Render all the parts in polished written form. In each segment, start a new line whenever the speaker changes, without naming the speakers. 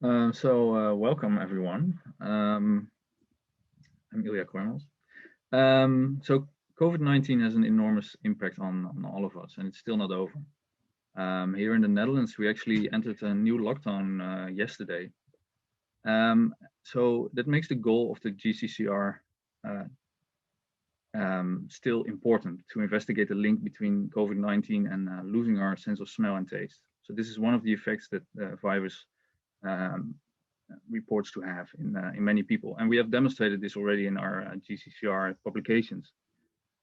Welcome everyone. I'm Ilya Kormels. So COVID-19 has an enormous impact on all of us, and it's still not over. Here in the Netherlands, we actually entered a new lockdown yesterday. So that makes the goal of the GCCR still important, to investigate the link between COVID-19 and losing our sense of smell and taste. So this is one of the effects that the virus reports to have in many people, and we have demonstrated this already in our GCCR publications.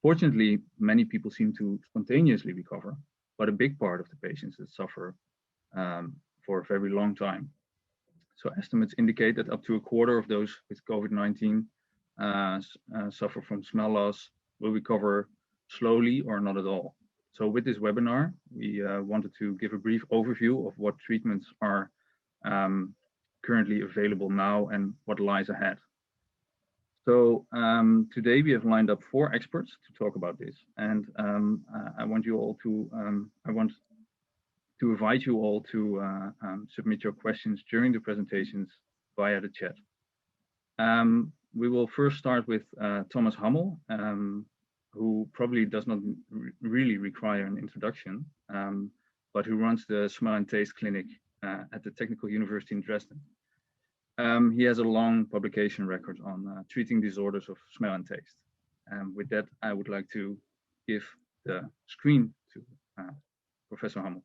Fortunately, many people seem to spontaneously recover, but a big part of the patients that suffer for a very long time. So estimates indicate that up to a quarter of those with COVID-19 suffer from smell loss, will recover slowly or not at all. So with this webinar, we wanted to give a brief overview of what treatments are currently available now and what lies ahead. So today we have lined up 4 experts to talk about this, and I want to invite you all to submit your questions during the presentations via the chat. We will first start with Thomas Hummel, who probably does not really require an introduction, but who runs the Smell and Taste Clinic at the Technische University in Dresden. He has a long publication record on treating disorders of smell and taste. With that, I would like to give the screen to Professor Hummel.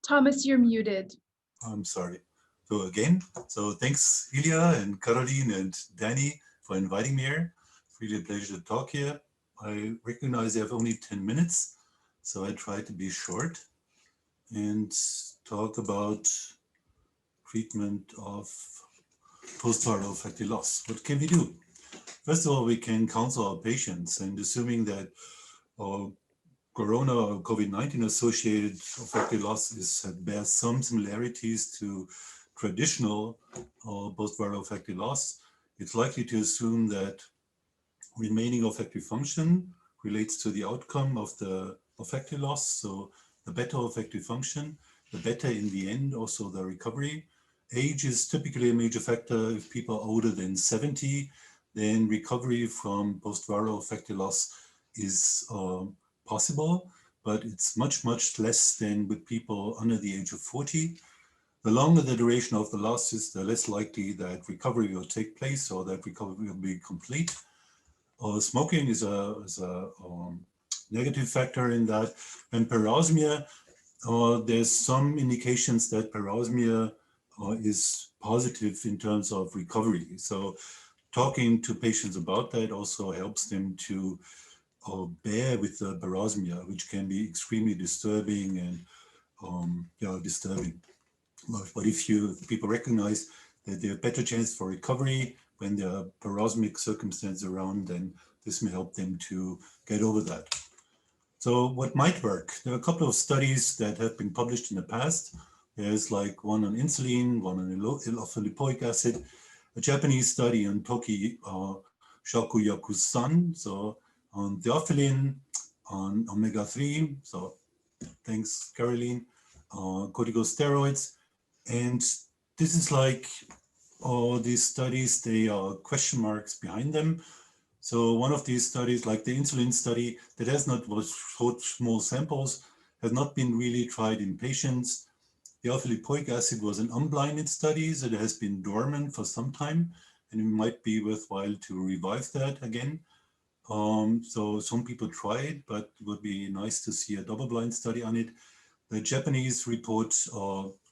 Thomas, you're muted.
I'm sorry. So thanks Ilya and Caroline and Danny for inviting me here. It's really a pleasure to talk here. I recognize I have only 10 minutes, so I try to be short and talk about treatment of post-viral olfactory loss. What can we do? First of all, we can counsel our patients, and assuming that corona or COVID-19 associated olfactory loss bears some similarities to traditional post-viral olfactory loss, it's likely to assume that remaining olfactory function relates to the outcome of the olfactory loss. So the better olfactory function, the better in the end also the recovery. Age is typically a major factor. If people are older than 70, then recovery from post-viral olfactory loss is possible, but it's much less than with people under the age of 40. The longer the duration of the loss is, the less likely that recovery will take place or that recovery will be complete. Smoking is a negative factor in that. And parosmia, there's some indications that parosmia is positive in terms of recovery. So talking to patients about that also helps them to bear with the parosmia, which can be extremely disturbing and disturbing. But if people recognize that there are better chances for recovery when there are parosmic circumstances around, then this may help them to get over that. So what might work? There are a couple of studies that have been published in the past. There's like one on insulin, one on alpha-lipoic acid, a Japanese study on Toki Shakuyaku-san, so on theophylline, on omega-3, so thanks Caroline, corticosteroids. And this is like all these studies, they are question marks behind them. So one of these studies, like the insulin study, that has not was small samples, has not been really tried in patients. The alpha-lipoic acid was an unblinded study, so it has been dormant for some time, and it might be worthwhile to revive that again. So some people try it, but it would be nice to see a double-blind study on it. The Japanese report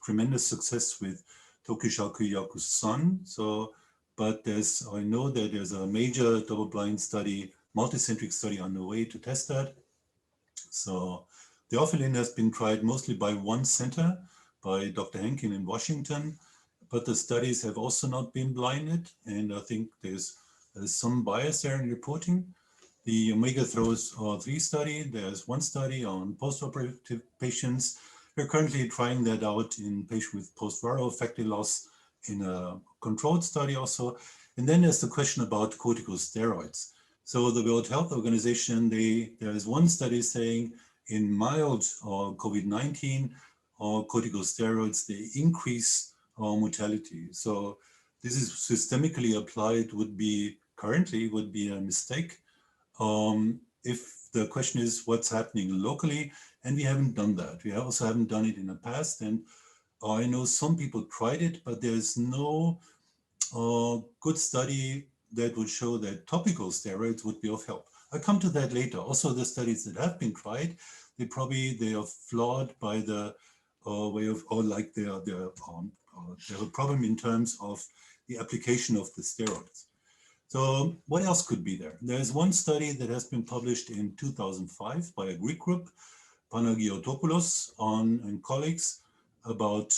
tremendous success with Tokishaku-Yaku-san. But I know that there's a major double-blind study, multicentric study on the way to test that. So the theophylline has been tried mostly by one center, by Dr. Henkin in Washington, but the studies have also not been blinded, and I think there's some bias there in reporting. The omega-3 study, there's one study on post-operative patients. We're currently trying that out in patients with post-viral olfactory loss in a controlled study also. And then there's the question about corticosteroids. So the World Health Organization, there is one study saying in mild COVID-19 corticosteroids, they increase mortality. So this is systemically applied currently would be a mistake. If the question is what's happening locally, and we haven't done that. We also haven't done it in the past. And I know some people tried it, but there's no good study that would show that topical steroids would be of help. I'll come to that later. Also, the studies that have been tried, they are flawed by the way of, or like they have a problem in terms of the application of the steroids. So what else could be there? There's one study that has been published in 2005 by a Greek group, Panagiotopoulos and colleagues, about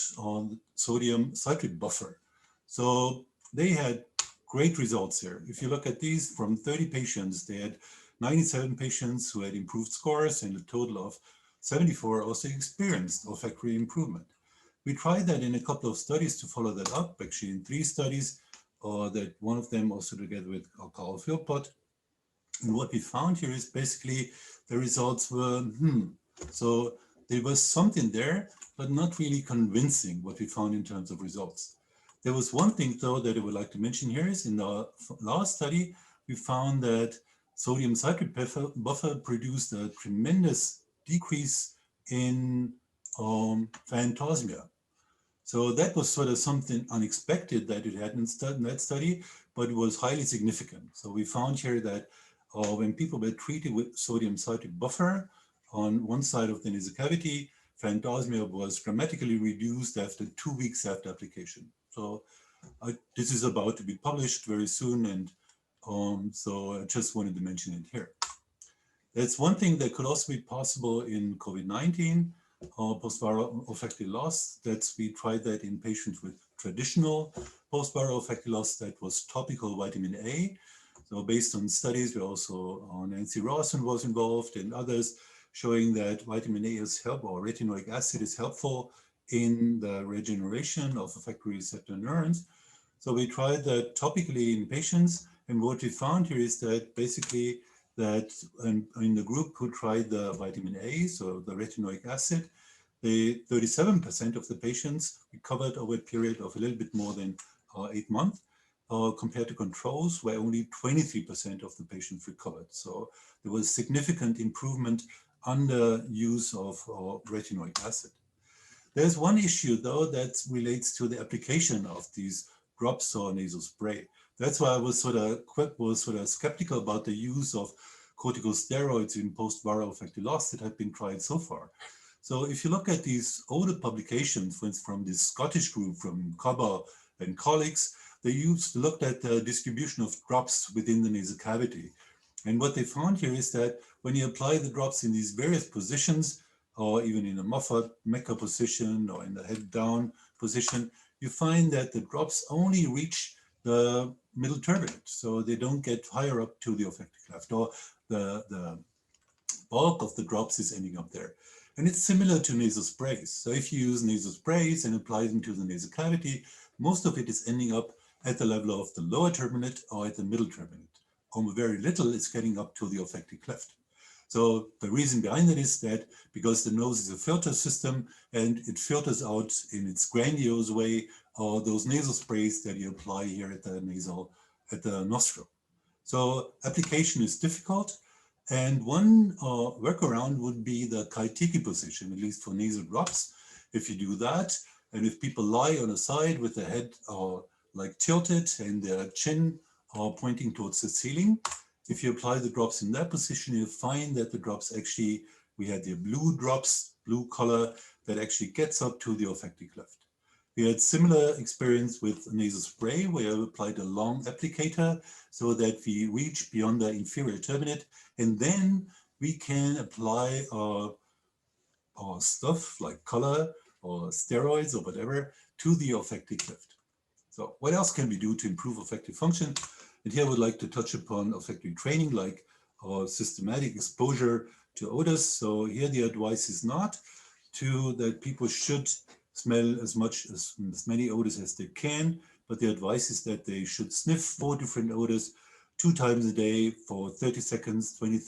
sodium citrate buffer. So they had great results here. If you look at these, from 30 patients, they had 97 patients who had improved scores, and a total of 74 also experienced olfactory improvement. We tried that in a couple of studies to follow that up, actually in 3 studies, that one of them also together with Carl Philpott. And what we found here is basically the results were, So there was something there, but not really convincing what we found in terms of results. There was one thing, though, that I would like to mention here is in the last study, we found that sodium citrate buffer produced a tremendous decrease in phantosmia. So that was sort of something unexpected that it hadn't in that study, but it was highly significant. So we found here that when people were treated with sodium citrate buffer on one side of the nasal cavity, phantosmia was dramatically reduced after 2 weeks after application. So this is about to be published very soon, and so I just wanted to mention it here. That's one thing that could also be possible in COVID-19, post-viral olfactory loss. We tried that in patients with traditional post-viral olfactory loss that was topical vitamin A. So based on studies, we also, Nancy Rawson was involved and others, showing that vitamin A is helpful, or retinoic acid is helpful in the regeneration of olfactory receptor neurons. So we tried that topically in patients, and what we found here is that basically that in the group who tried the vitamin A, so the retinoic acid, 37% of the patients recovered over a period of a little bit more than 8 months, compared to controls where only 23% of the patients recovered. So there was significant improvement under use of retinoic acid. There's one issue, though, that relates to the application of these drops or nasal spray. That's why I was sort of skeptical about the use of corticosteroids in post-viral olfactory loss that have been tried so far. So if you look at these older publications, for instance, from this Scottish group, from Cobber and colleagues, they looked at the distribution of drops within the nasal cavity. And what they found here is that when you apply the drops in these various positions, or even in a muffled Mecca position or in the head down position, you find that the drops only reach the middle turbinate. So they don't get higher up to the olfactory cleft, or the bulk of the drops is ending up there. And it's similar to nasal sprays. So if you use nasal sprays and apply them to the nasal cavity, most of it is ending up at the level of the lower turbinate or at the middle turbinate. Very little is getting up to the olfactory cleft. So the reason behind it is that because the nose is a filter system and it filters out in its grandiose way those nasal sprays that you apply here at the nostril. So application is difficult. And one workaround would be the kaiteki position, at least for nasal drops. If you do that, and if people lie on a side with the head like tilted and their chin pointing towards the ceiling, if you apply the drops in that position, you'll find that the drops actually, we had the blue drops, blue color, that actually gets up to the olfactory cleft. We had similar experience with nasal spray, where I applied a long applicator so that we reach beyond the inferior turbinate, and then we can apply stuff like color or steroids or whatever to the olfactory cleft. So what else can we do to improve olfactory function? And here I would like to touch upon olfactory training, like systematic exposure to odors. So here the advice is not that people should smell as many odors as they can, but the advice is that they should sniff 4 different odors 2 times a day for 30 seconds, 20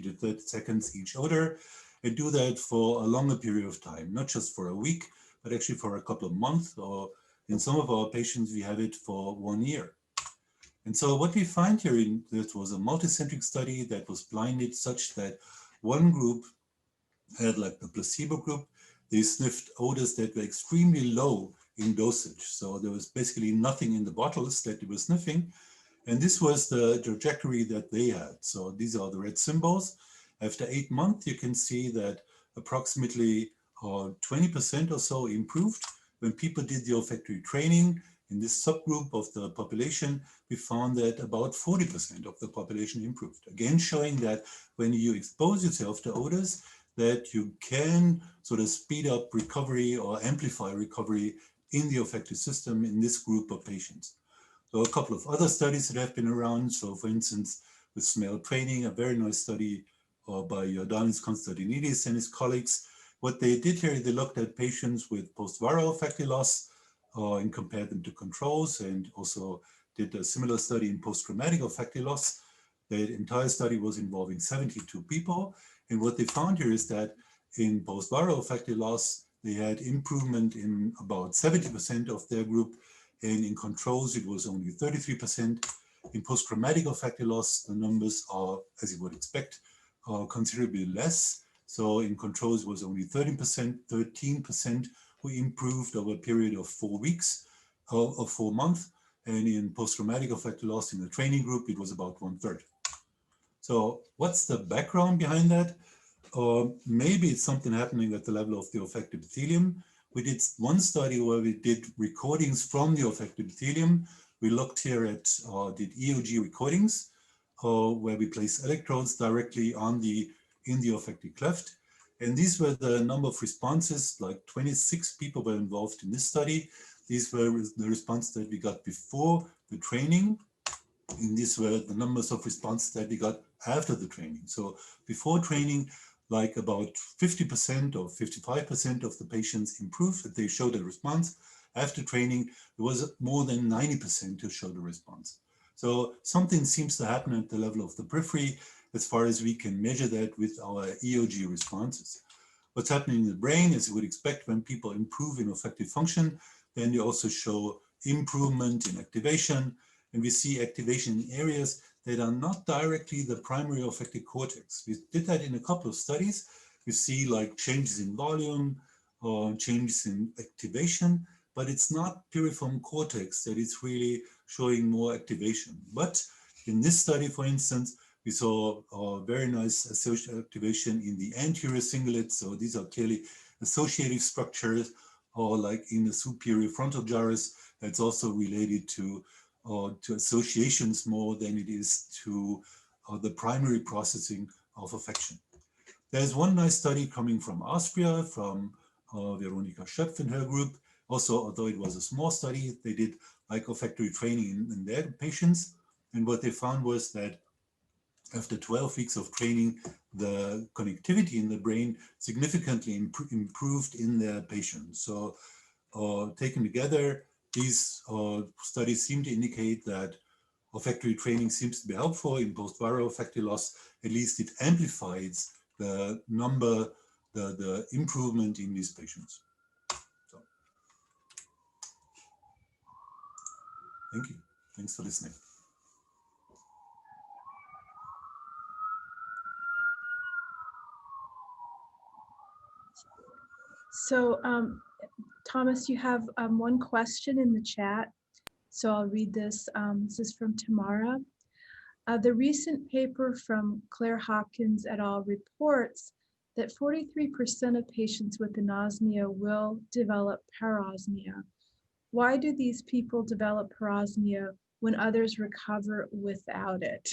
to 30 seconds each odor, and do that for a longer period of time, not just for a week, but actually for a couple of months, or in some of our patients, we have it for 1 year. And so what we find here, this was a multicentric study that was blinded such that one group had, like the placebo group, they sniffed odors that were extremely low in dosage. So there was basically nothing in the bottles that they were sniffing. And this was the trajectory that they had. So these are the red symbols. After 8 months, you can see that approximately 20% or so improved. When people did the olfactory training in this subgroup of the population, we found that about 40% of the population improved. Again, showing that when you expose yourself to odors, that you can sort of speed up recovery or amplify recovery in the olfactory system in this group of patients. So a couple of other studies that have been around. So for instance, with smell training, a very nice study by Jordanis Konstantinidis and his colleagues. What they did here, they looked at patients with post-viral olfactory loss and compared them to controls, and also did a similar study in post-traumatic olfactory loss. The entire study was involving 72 people. And what they found here is that in post-viral olfactory loss, they had improvement in about 70% of their group, and in controls, it was only 33%. In post-traumatic olfactory loss, the numbers are, as you would expect, considerably less. So in controls, it was only 13% who improved over a period of 4 weeks or 4 months. And in post-traumatic olfactory loss in the training group, it was about 1/3. So what's the background behind that? Maybe it's something happening at the level of the olfactory epithelium. We did one study where we did recordings from the olfactory epithelium. We looked here at, did EOG recordings, where we place electrodes directly on in the olfactory cleft. And these were the number of responses, like 26 people were involved in this study. These were the responses that we got before the training. And these were the numbers of responses that we got after the training. So before training, like about 50% or 55% of the patients improved, that they showed a response. After training, there was more than 90% to show the response. So something seems to happen at the level of the periphery as far as we can measure that with our EOG responses. What's happening in the brain, as you would expect, when people improve in olfactory function, then they also show improvement in activation. And we see activation in areas that are not directly the primary olfactory cortex. We did that in a couple of studies. We see like changes in volume or changes in activation, but it's not piriform cortex that is really showing more activation. But in this study, for instance, we saw a very nice associated activation in the anterior cingulate. So these are clearly associative structures, or like in the superior frontal gyrus, that's also related to associations more than it is to the primary processing of affection. There's one nice study coming from Austria, from Veronika Schöpf and her group. Also, although it was a small study, they did like olfactory training in their patients. And what they found was that after 12 weeks of training, the connectivity in the brain significantly improved in their patients. So taken together, these studies seem to indicate that olfactory training seems to be helpful in post-viral olfactory loss. At least it amplifies the number, the improvement in these patients. So, thank you. Thanks for listening.
So, Thomas, you have one question in the chat. So I'll read this. This is from Tamara. The recent paper from Claire Hopkins et al. Reports that 43% of patients with anosmia will develop parosmia. Why do these people develop parosmia when others recover without it?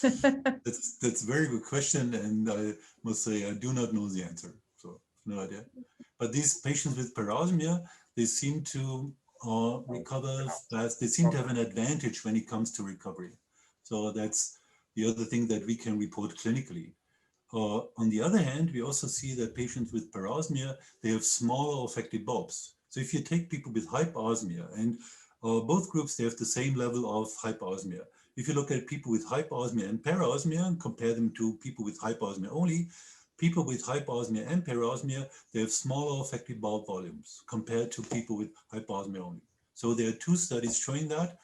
That's a very good question, and I must say I do not know the answer, so no idea. But these patients with parosmia, they seem to recover fast. They seem to have an advantage when it comes to recovery. So that's the other thing that we can report clinically. On the other hand, we also see that patients with parosmia, they have smaller olfactory bulbs. So if you take people with hyperosmia and both groups, they have the same level of hyperosmia. If you look at people with hyperosmia and paraosmia and compare them to people with hyperosmia only, people with hyperosmia and paraosmia, they have smaller effective bowel volumes compared to people with hyperosmia only. So there are two studies showing that.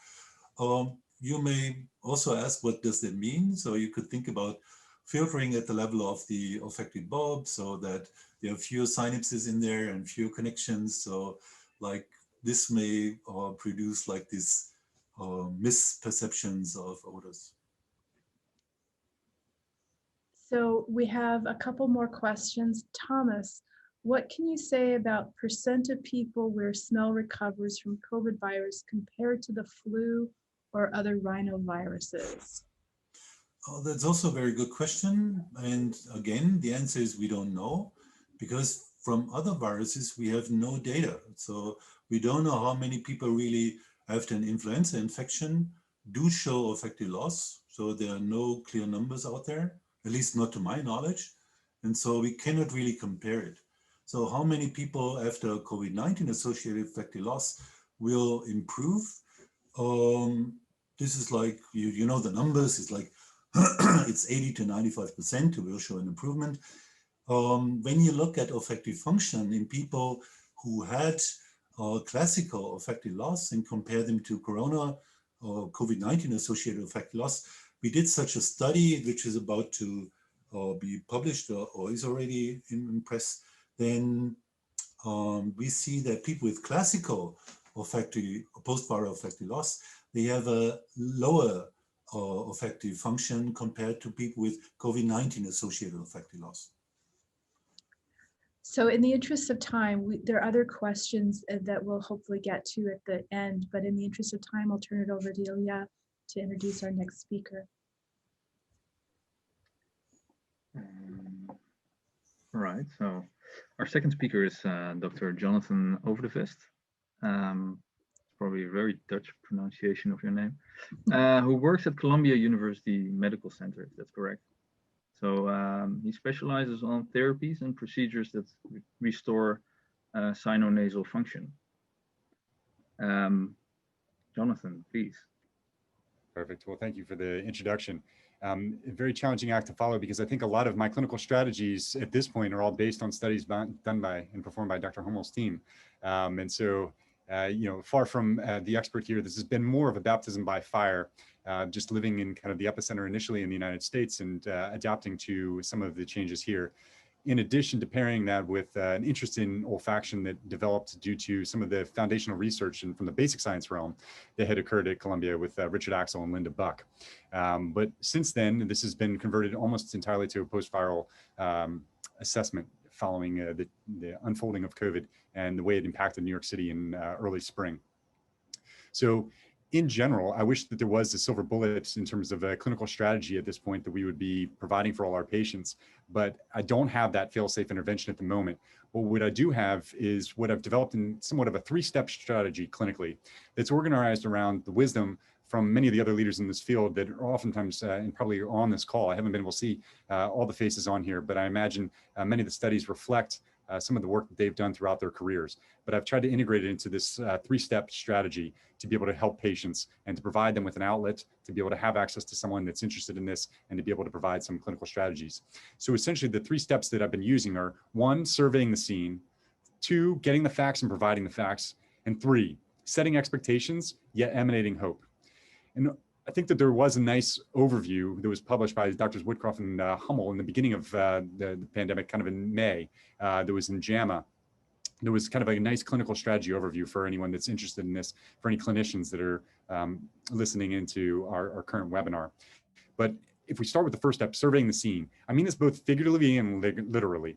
You may also ask, what does that mean? So you could think about filtering at the level of the olfactory bulb so that there are fewer synapses in there and fewer connections. So like this may produce like this misperceptions of odors.
So we have a couple more questions. Thomas, what can you say about % of people where smell recovers from COVID virus compared to the flu or other rhinoviruses?
That's also a very good question. And again, the answer is we don't know, because from other viruses, we have no data. So we don't know how many people really, after an influenza infection, do show olfactory loss. So there are no clear numbers out there, at least not to my knowledge. And so we cannot really compare it. So how many people after COVID-19 associated olfactory loss will improve? This is like, you know the numbers, it's like it's 80 to 95% who will show an improvement. When you look at olfactory function in people who had classical olfactory loss and compare them to corona or COVID-19 associated olfactory loss, we did such a study, which is about to be published or is already in press. Then we see that people with classical olfactory, post-viral olfactory loss, they have a lower olfactory function compared to people with COVID-19 associated olfactory loss.
So in the interest of time, there are other questions that we'll hopefully get to at the end, but in the interest of time, I'll turn it over to Ilya to introduce our next speaker.
All right, so our second speaker is Dr. Jonathan Overdevest. Probably a very Dutch pronunciation of your name, who works at Columbia University Medical Center, if that's correct. So he specializes on therapies and procedures that restore sinonasal function. Jonathan, please.
Perfect. Well, thank you for the introduction. A very challenging act to follow, because I think a lot of my clinical strategies at this point are all based on studies done by and performed by Dr. Hummel's team. And so, you know, far from the expert here, this has been more of a baptism by fire, just living in kind of the epicenter initially in the United States and adapting to some of the changes here. In addition to pairing that with an interest in olfaction that developed due to some of the foundational research and from the basic science realm that had occurred at Columbia with Richard Axel and Linda Buck. But since then, this has been converted almost entirely to a post-viral assessment following the unfolding of COVID and the way it impacted New York City in early spring. So in general, I wish that there was a silver bullet in terms of a clinical strategy at this point that we would be providing for all our patients, but I don't have that fail-safe intervention at the moment. But what I do have is what I've developed in somewhat of a three-step strategy clinically that's organized around the wisdom from many of the other leaders in this field that are oftentimes and probably on this call. I haven't been able to see all the faces on here, but I imagine many of the studies reflect some of the work that they've done throughout their careers. But I've tried to integrate it into this three-step strategy to be able to help patients and to provide them with an outlet, to be able to have access to someone that's interested in this, and to be able to provide some clinical strategies. So essentially the three steps that I've been using are: 1, surveying the scene; 2, getting the facts and providing the facts; and 3, setting expectations, yet emanating hope. And I think that there was a nice overview that was published by Drs. Woodcroft and Hummel in the beginning of the pandemic, kind of in May, that was in JAMA. There was kind of a nice clinical strategy overview for anyone that's interested in this, for any clinicians that are listening into our current webinar. But if we start with the first step, surveying the scene, I mean this both figuratively and literally.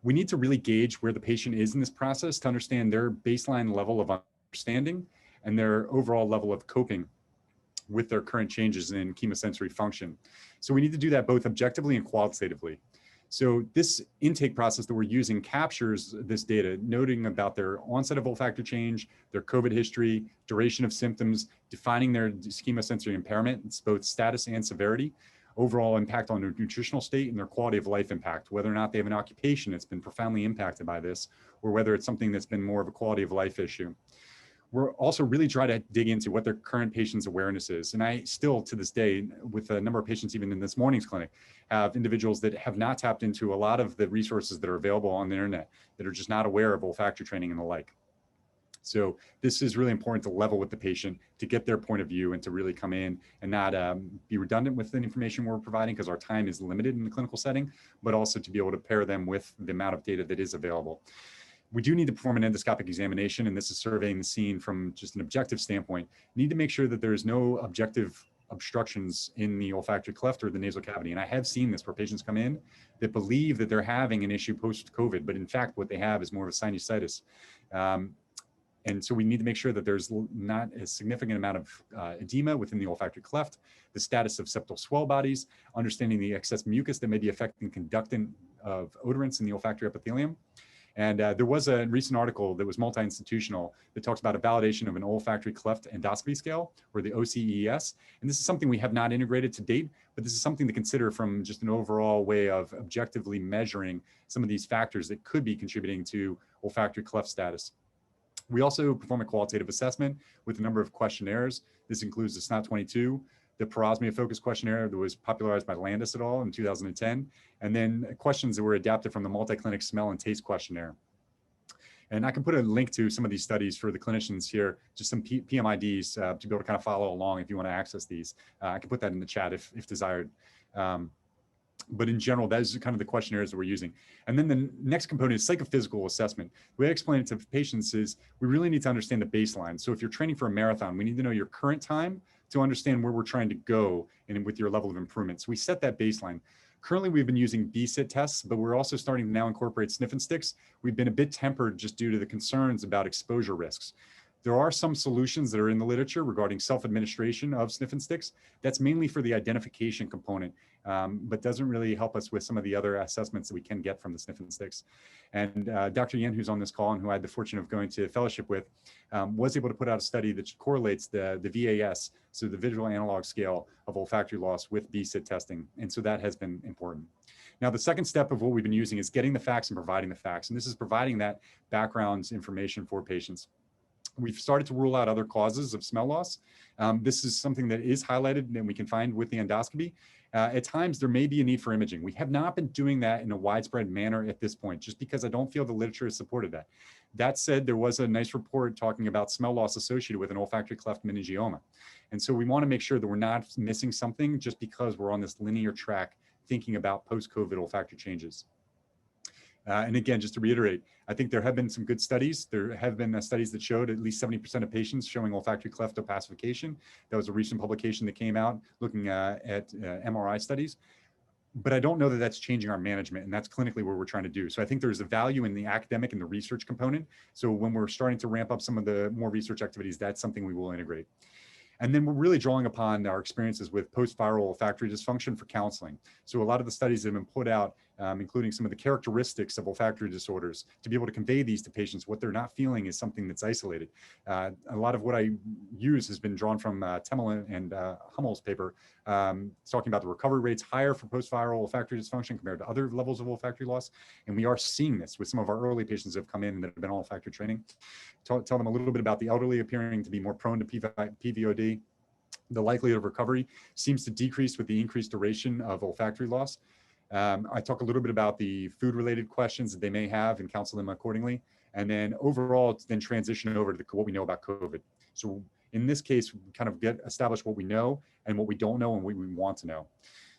We need to really gauge where the patient is in this process to understand their baseline level of understanding and their overall level of coping with their current changes in chemosensory function. So we need to do that both objectively and qualitatively. So this intake process that we're using captures this data, noting about their onset of olfactory change, their COVID history, duration of symptoms, defining their chemosensory impairment, it's both status and severity, overall impact on their nutritional state, and their quality of life impact, whether or not they have an occupation that's been profoundly impacted by this, or whether it's something that's been more of a quality of life issue. we're also really trying to dig into what their current patient's awareness is. And I still, to this day, with a number of patients, even in this morning's clinic, have individuals that have not tapped into a lot of the resources that are available on the internet, that are just not aware of olfactory training and the like. So this is really important to level with the patient, to get their point of view and to really come in and not be redundant with the information we're providing, because our time is limited in the clinical setting, but also to be able to pair them with the amount of data that is available. We do need to perform an endoscopic examination, and this is surveying the scene from just an objective standpoint. Need to make sure that there's no objective obstructions in the olfactory cleft or the nasal cavity. And I have seen this where patients come in that believe that they're having an issue post-COVID, but in fact, what they have is more of a sinusitis. And so we need to make sure that there's not a significant amount of edema within the olfactory cleft, the status of septal swell bodies, understanding the excess mucus that may be affecting conductant of odorants in the olfactory epithelium. And there was a recent article that was multi-institutional that talks about a validation of an olfactory cleft endoscopy scale, or the OCES. And this is something we have not integrated to date, but this is something to consider from just an overall way of objectively measuring some of these factors that could be contributing to olfactory cleft status. We also perform a qualitative assessment with a number of questionnaires. This includes the SNOT-22, the parosmia focus questionnaire that was popularized by Landis et al. In 2010, and then questions that were adapted from the multi-clinic smell and taste questionnaire. And I can put a link to some of these studies for the clinicians here, just some PMIDs to be able to kind of follow along if you want to access these. I can put that in the chat if desired. But in general, that is kind of the questionnaires that we're using. And then the next component is psychophysical assessment. The way I explain it to patients is we really need to understand the baseline. So if you're training for a marathon, we need to know your current time to understand where we're trying to go and with your level of improvement. So we set that baseline. Currently, we've been using BSIT tests, but we're also starting to now incorporate sniff and sticks. We've been a bit tempered just due to the concerns about exposure risks. There are some solutions that are in the literature regarding self-administration of sniff and sticks. That's mainly for the identification component, but doesn't really help us with some of the other assessments that we can get from the sniff and sticks. And Dr. Yen, who's on this call and who I had the fortune of going to fellowship with, was able to put out a study that correlates the VAS, so the visual analog scale of olfactory loss, with BSIT testing. And so that has been important. Now, the second step of what we've been using is getting the facts and providing the facts. And this is providing that background information for patients. We've started to rule out other causes of smell loss. This is something that is highlighted and we can find with the endoscopy. At times, there may be a need for imaging. We have not been doing that in a widespread manner at this point, just because I don't feel the literature has supported that. That said, there was a nice report talking about smell loss associated with an olfactory cleft meningioma. And so we want to make sure that we're not missing something just because we're on this linear track thinking about post-COVID olfactory changes. And again, just to reiterate, I think there have been some good studies. There have been studies that showed at least 70% of patients showing olfactory cleft opacification. That was a recent publication that came out looking at MRI studies. But I don't know that that's changing our management, and that's clinically what we're trying to do. So I think there's a value in the academic and the research component. So when we're starting to ramp up some of the more research activities, that's something we will integrate. And then we're really drawing upon our experiences with post-viral olfactory dysfunction for counseling. So a lot of the studies that have been put out, including some of the characteristics of olfactory disorders, to be able to convey these to patients, what they're not feeling is something that's isolated. A lot of what I use has been drawn from Hummel and Hummel's paper, talking about the recovery rates higher for post-viral olfactory dysfunction compared to other levels of olfactory loss. And we are seeing this with some of our early patients that have come in that have been on olfactory training. Tell them a little bit about the elderly appearing to be more prone to PVOD. The likelihood of recovery seems to decrease with the increased duration of olfactory loss. I talk a little bit about the food-related questions that they may have and counsel them accordingly. And then overall, then transition over to what we know about COVID. So in this case, we kind of establish what we know and what we don't know and what we want to know.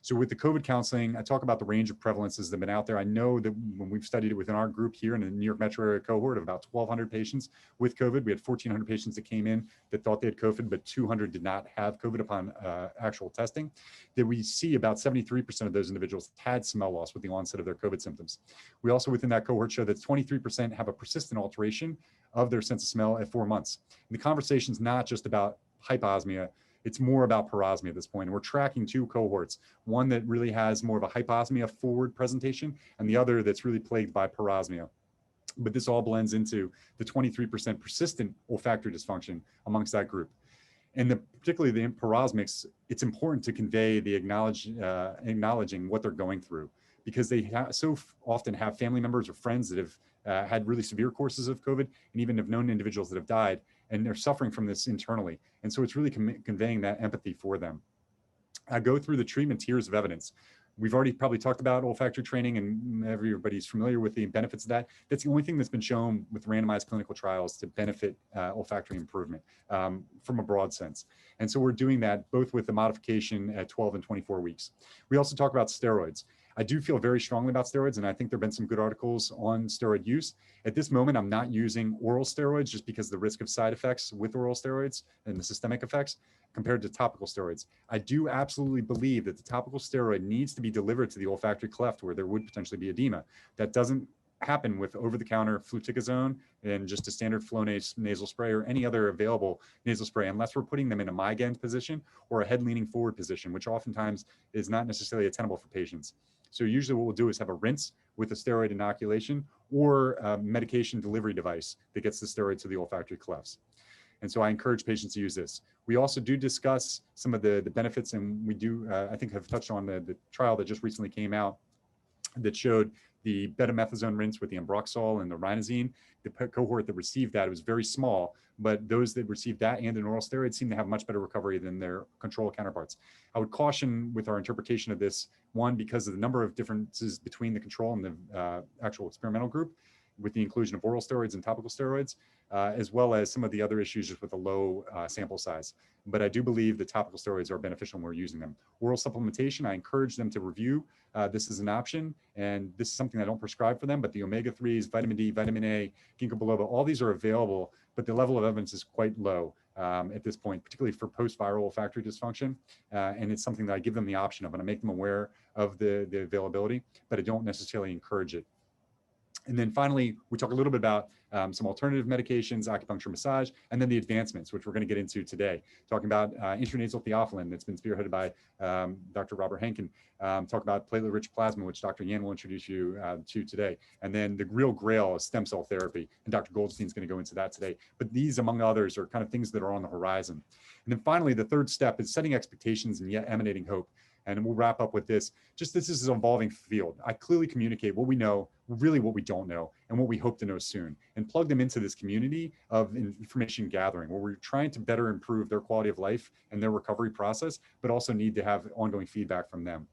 So with the COVID counseling, I talk about the range of prevalences that have been out there. I know that when we've studied it within our group here in the New York metro area cohort of about 1,200 patients with COVID, we had 1,400 patients that came in that thought they had COVID, but 200 did not have COVID upon actual testing, that we see about 73% of those individuals had smell loss with the onset of their COVID symptoms. We also within that cohort show that 23% have a persistent alteration of their sense of smell at 4 months. And the conversation is not just about hyposmia, it's more about parosmia at this point. And we're tracking two cohorts, one that really has more of a hyposmia forward presentation and the other that's really plagued by parosmia. But this all blends into the 23% persistent olfactory dysfunction amongst that group. And particularly the parosmics, it's important to convey the acknowledging what they're going through, because they so often have family members or friends that have had really severe courses of COVID and even have known individuals that have died. and they're suffering from this internally. And so it's really conveying that empathy for them. I go through the treatment tiers of evidence. We've already probably talked about olfactory training, and everybody's familiar with the benefits of that. That's the only thing that's been shown with randomized clinical trials to benefit olfactory improvement from a broad sense. And so we're doing that both with the modification at 12 and 24 weeks. We also talk about steroids. I do feel very strongly about steroids, and I think there have been some good articles on steroid use. At this moment, I'm not using oral steroids just because of the risk of side effects with oral steroids and the systemic effects compared to topical steroids. I do absolutely believe that the topical steroid needs to be delivered to the olfactory cleft where there would potentially be edema. That doesn't happen with over-the-counter fluticasone and just a standard Flonase nasal spray or any other available nasal spray, unless we're putting them in a Mygand position or a head-leaning forward position, which oftentimes is not necessarily attainable for patients. So usually what we'll do is have a rinse with a steroid inoculation or a medication delivery device that gets the steroid to the olfactory clefts. And so I encourage patients to use this. We also do discuss some of the benefits, and we do, I think, have touched on the trial that just recently came out that showed the betamethasone rinse with the ambroxol and the rhinazine. The cohort that received that, it was very small, but those that received that and an oral steroid seem to have much better recovery than their control counterparts. I would caution with our interpretation of this, one, because of the number of differences between the control and the actual experimental group, with the inclusion of oral steroids and topical steroids, as well as some of the other issues just with a low sample size. But I do believe the topical steroids are beneficial when we're using them. Oral supplementation, I encourage them to review. This is an option, and this is something I don't prescribe for them, but the omega-3s, vitamin D, vitamin A, ginkgo biloba, all these are available, but the level of evidence is quite low at this point, particularly for post-viral olfactory dysfunction. And it's something that I give them the option of, and I make them aware of the availability, but I don't necessarily encourage it. And then finally, we talk a little bit about some alternative medications, acupuncture, massage, and then the advancements, which we're going to get into today, talking about intranasal theophylline that's been spearheaded by Dr. Robert Henkin, talk about platelet-rich plasma, which Dr. Yan will introduce you to today, and then the real grail of stem cell therapy, and Dr. Goldstein is going to go into that today. But these, among others, are kind of things that are on the horizon. And then finally, the third step is setting expectations and yet emanating hope. And we'll wrap up with this. Just this is an evolving field. I clearly communicate what we know, really what we don't know, and what we hope to know soon, and plug them into this community of information gathering where we're trying to better improve their quality of life and their recovery process, but also need to have ongoing feedback from them.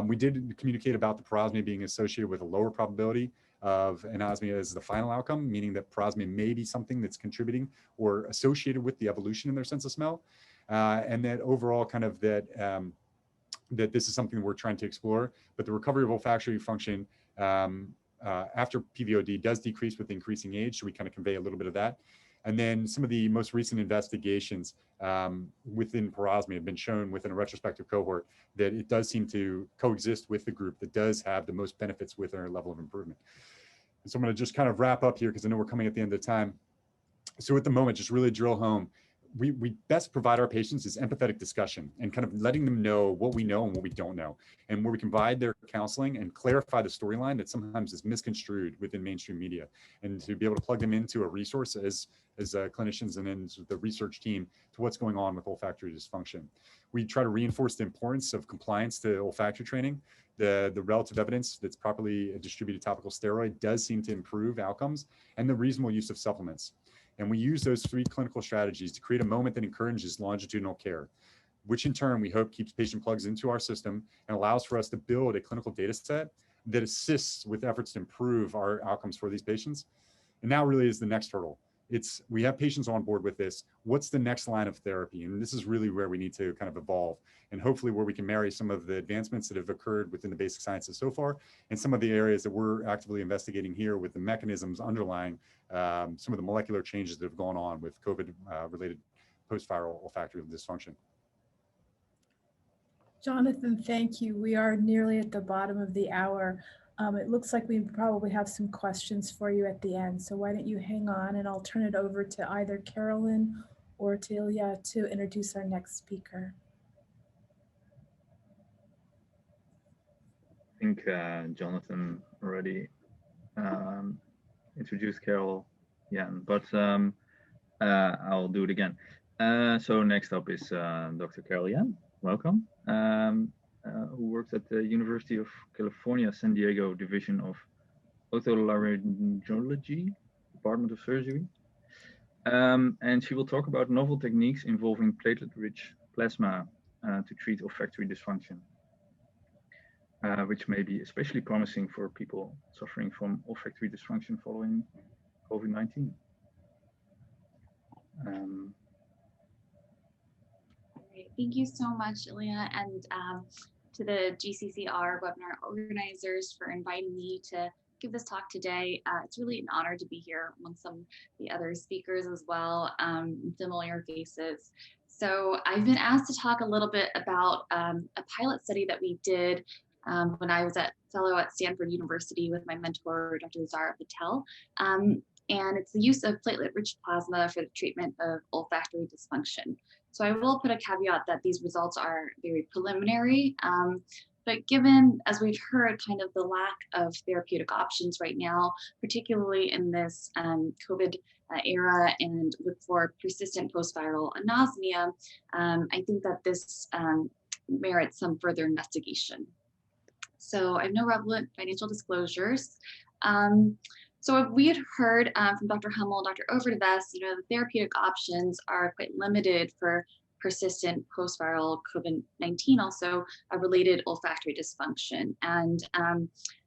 We did communicate about the parosmia being associated with a lower probability of anosmia as the final outcome, meaning that parosmia may be something that's contributing or associated with the evolution in their sense of smell. And that overall kind of that this is something we're trying to explore, but the recovery of olfactory function after PVOD does decrease with increasing age, so we kind of convey a little bit of that. And then some of the most recent investigations within parosmia have been shown within a retrospective cohort that it does seem to coexist with the group that does have the most benefits with our level of improvement. And so I'm going to just kind of wrap up here because I know we're coming at the end of the time. So at the moment, just really drill home. We best provide our patients is empathetic discussion and kind of letting them know what we know and what we don't know, and where we can provide their counseling and clarify the storyline that sometimes is misconstrued within mainstream media, and to be able to plug them into a resource as clinicians and then the research team to what's going on with olfactory dysfunction. We try to reinforce the importance of compliance to olfactory training. The relative evidence that's properly distributed topical steroid does seem to improve outcomes, and the reasonable use of supplements. And we use those three clinical strategies to create a moment that encourages longitudinal care, which in turn we hope keeps patient plugs into our system and allows for us to build a clinical data set that assists with efforts to improve our outcomes for these patients. And now really is the next hurdle. We have patients on board with this. What's the next line of therapy? And this is really where we need to kind of evolve, and hopefully where we can marry some of the advancements that have occurred within the basic sciences so far and some of the areas that we're actively investigating here with the mechanisms underlying some of the molecular changes that have gone on with COVID-related post-viral olfactory dysfunction.
Jonathan, thank you. We are nearly at the bottom of the hour. It looks like we probably have some questions for you at the end. So why don't you hang on, and I'll turn it over to either Carolyn or Talia to introduce our next speaker.
I think Jonathan already introduced Carol, yeah, but I'll do it again. So next up is Dr. Carol Yan. Welcome. Who works at the University of California, San Diego Division of Otolaryngology, Department of Surgery. And she will talk about novel techniques involving platelet-rich plasma to treat olfactory dysfunction, which may be especially promising for people suffering from olfactory dysfunction following COVID-19.
Great. Thank you so much, Ilya, and to the GCCR webinar organizers for inviting me to give this talk today. It's really an honor to be here among some of the other speakers as well, familiar faces. So I've been asked to talk a little bit about a pilot study that we did when I was a fellow at Stanford University with my mentor, Dr. Zara Patel. And it's the use of platelet-rich plasma for the treatment of olfactory dysfunction. So I will put a caveat that these results are very preliminary, but given, as we've heard, kind of the lack of therapeutic options right now, particularly in this COVID era and for persistent post-viral anosmia, I think that this merits some further investigation. So I have no relevant financial disclosures. So we had heard from Dr. Hummel, Dr. Overdevest, the therapeutic options are quite limited for persistent post-viral COVID-19, also a related olfactory dysfunction. And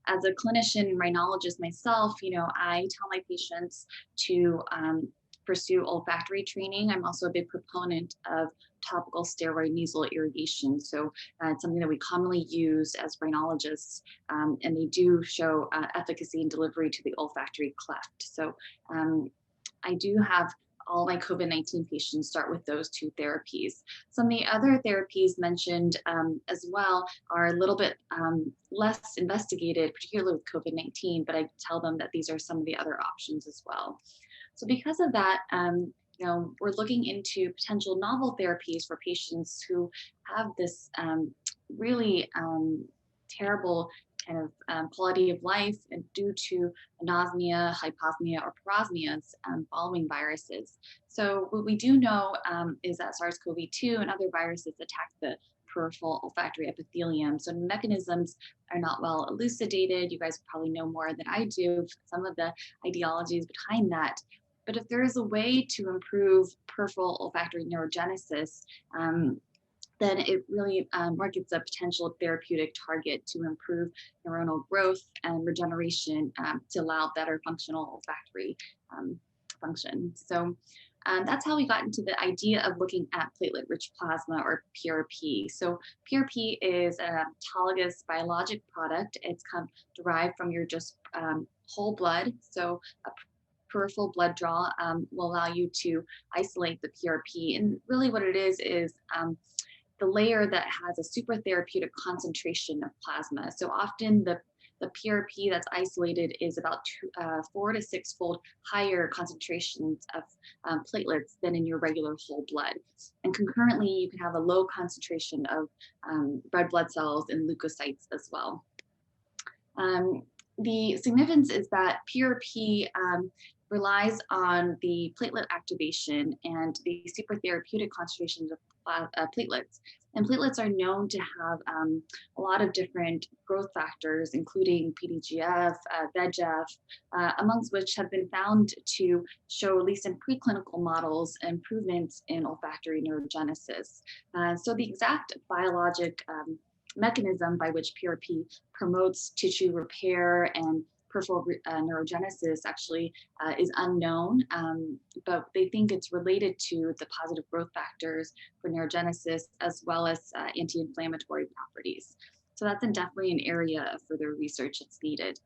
as a clinician and rhinologist myself, I tell my patients to pursue olfactory training. I'm also a big proponent of topical steroid nasal irrigation. So it's something that we commonly use as rhinologists, and they do show efficacy in delivery to the olfactory cleft. So I do have all my COVID-19 patients start with those two therapies. Some of the other therapies mentioned as well are a little bit less investigated, particularly with COVID-19, but I tell them that these are some of the other options as well. So because of that, we're looking into potential novel therapies for patients who have this really terrible kind of quality of life and due to anosmia, hyposmia, or parosmias following viruses. So what we do know is that SARS-CoV-2 and other viruses attack the peripheral olfactory epithelium. So mechanisms are not well elucidated. You guys probably know more than I do, some of the ideologies behind that. But if there is a way to improve peripheral olfactory neurogenesis, then it really markets a potential therapeutic target to improve neuronal growth and regeneration to allow better functional olfactory function. So that's how we got into the idea of looking at platelet-rich plasma, or PRP. So PRP is an autologous biologic product. It's derived from your just whole blood. So a peripheral blood draw will allow you to isolate the PRP. And really what it is the layer that has a super therapeutic concentration of plasma. So often the PRP that's isolated is about 4 to 6-fold higher concentrations of platelets than in your regular whole blood. And concurrently, you can have a low concentration of red blood cells and leukocytes as well. The significance is that PRP relies on the platelet activation and the super therapeutic concentrations of platelets. And platelets are known to have a lot of different growth factors, including PDGF, VEGF, amongst which have been found to show, at least in preclinical models, improvements in olfactory neurogenesis. So the exact biologic mechanism by which PRP promotes tissue repair and peripheral neurogenesis actually is unknown, but they think it's related to the positive growth factors for neurogenesis as well as anti-inflammatory properties. So that's definitely an area of further research that's needed.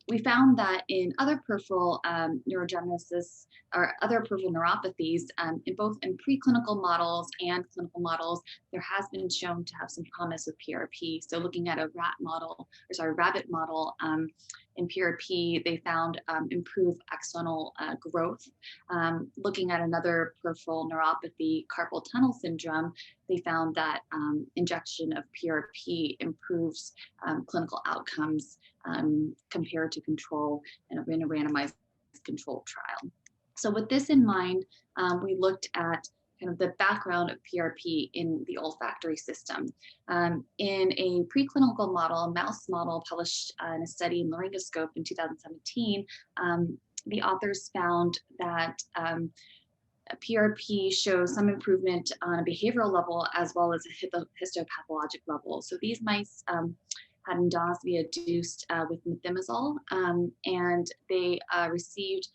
We found that in other peripheral neurogenesis or other peripheral neuropathies, in preclinical models and clinical models, there has been shown to have some promise with PRP. So looking at a rabbit model in PRP, they found improved axonal growth. Looking at another peripheral neuropathy, carpal tunnel syndrome, they found that injection of PRP improves clinical outcomes compared to control in a randomized controlled trial. So with this in mind, we looked at kind of the background of PRP in the olfactory system. In a preclinical model, a mouse model published in a study in Laryngoscope in 2017, the authors found that PRP shows some improvement on a behavioral level as well as a histopathologic level. So these mice had endosmia induced with methimazole, and they received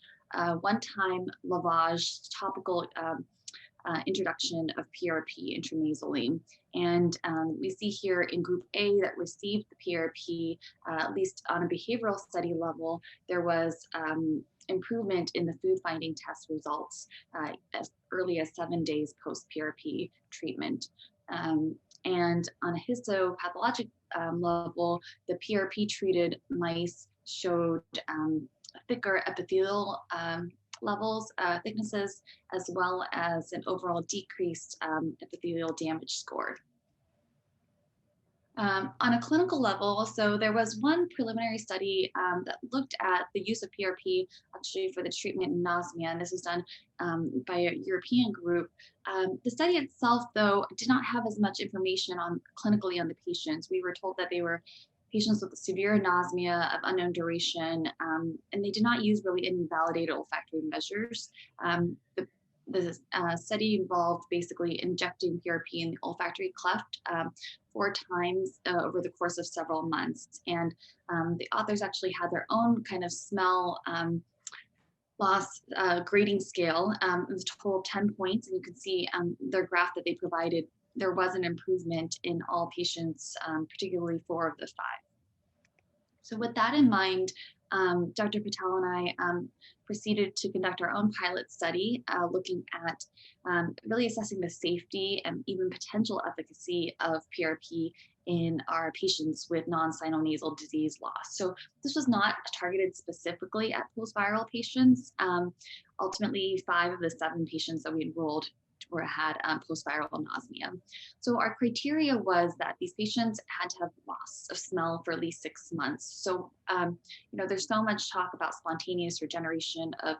one-time lavage topical introduction of PRP intranasally. And we see here in group A that received the PRP, at least on a behavioral study level, there was improvement in the food finding test results as early as 7 days post PRP treatment. And on a histopathologic level, the PRP treated mice showed thicker epithelial levels, thicknesses, as well as an overall decreased epithelial damage score. On a clinical level, so there was one preliminary study that looked at the use of PRP actually for the treatment of nausea, and this was done by a European group. The study itself, though, did not have as much information on clinically on the patients. We were told that they were patients with severe nausea of unknown duration, and they did not use really any validated olfactory measures. The study involved basically injecting PRP in the olfactory cleft 4 times over the course of several months. And the authors actually had their own kind of smell loss grading scale. It was a total of 10 points, and you can see their graph that they provided. There was an improvement in all patients, particularly 4 of the 5. So with that in mind, Dr. Patel and I proceeded to conduct our own pilot study looking at really assessing the safety and even potential efficacy of PRP in our patients with non-sinonasal disease loss. So this was not targeted specifically at post-viral patients. Ultimately, 5 of the 7 patients that we enrolled had post-viral nausea. So our criteria was that these patients had to have loss of smell for at least 6 months. So, there's so much talk about spontaneous regeneration of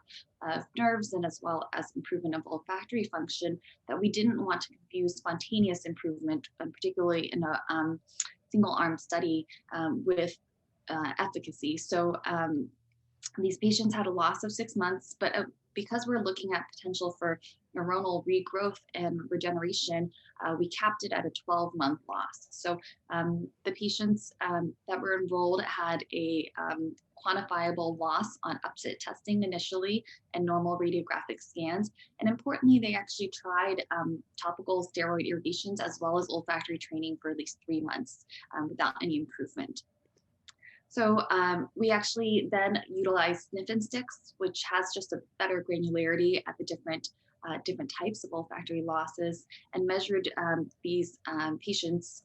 nerves and as well as improvement of olfactory function that we didn't want to confuse spontaneous improvement, particularly in a single-arm study with efficacy. So these patients had a loss of 6 months, but because we're looking at potential for neuronal regrowth and regeneration, we capped it at a 12-month loss. So the patients that were enrolled had a quantifiable loss on upset testing initially and normal radiographic scans. And importantly, they actually tried topical steroid irrigations as well as olfactory training for at least 3 months without any improvement. So we actually then utilized sniff-in sticks, which has just a better granularity at the different types of olfactory losses, and measured these patients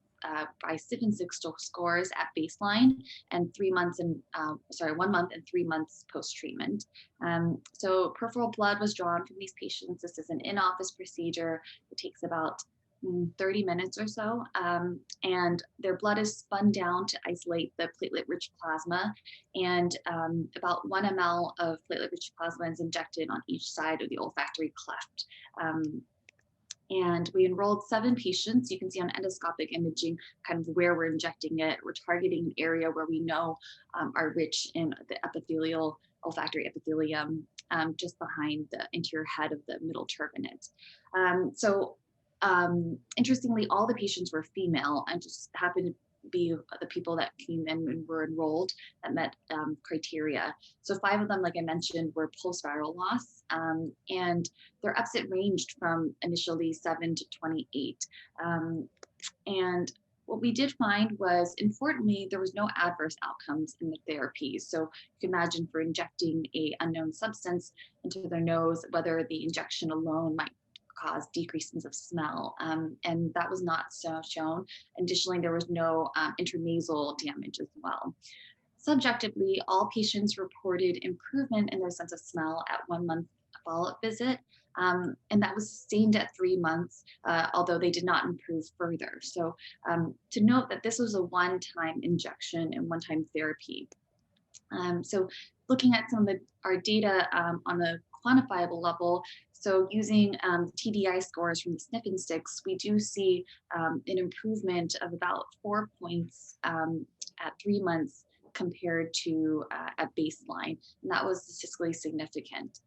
by sniff-in stick scores at baseline and 1 month and 3 months post-treatment. So peripheral blood was drawn from these patients. This is an in-office procedure. It takes about 30 minutes or so, and their blood is spun down to isolate the platelet-rich plasma, and about 1 ml of platelet-rich plasma is injected on each side of the olfactory cleft. And we enrolled 7 patients. You can see on endoscopic imaging kind of where we're injecting it. We're targeting an area where we know are rich in the epithelial, olfactory epithelium, just behind the anterior head of the middle turbinate. Interestingly, all the patients were female, and just happened to be the people that came in and were enrolled that met criteria. So 5 of them, like I mentioned, were post-viral loss, and their upset ranged from initially 7 to 28. And what we did find was, importantly, there was no adverse outcomes in the therapy. So you can imagine for injecting an unknown substance into their nose, whether the injection alone might cause decreases of smell, and that was not so shown. Additionally, there was no intranasal damage as well. Subjectively, all patients reported improvement in their sense of smell at 1 month follow-up visit, and that was sustained at 3 months, although they did not improve further. So to note that this was a one-time injection and one-time therapy. So looking at some of our data on the quantifiable level, so using TDI scores from the sniff-in sticks, we do see an improvement of about 4 points at 3 months compared to at baseline, and that was statistically significant.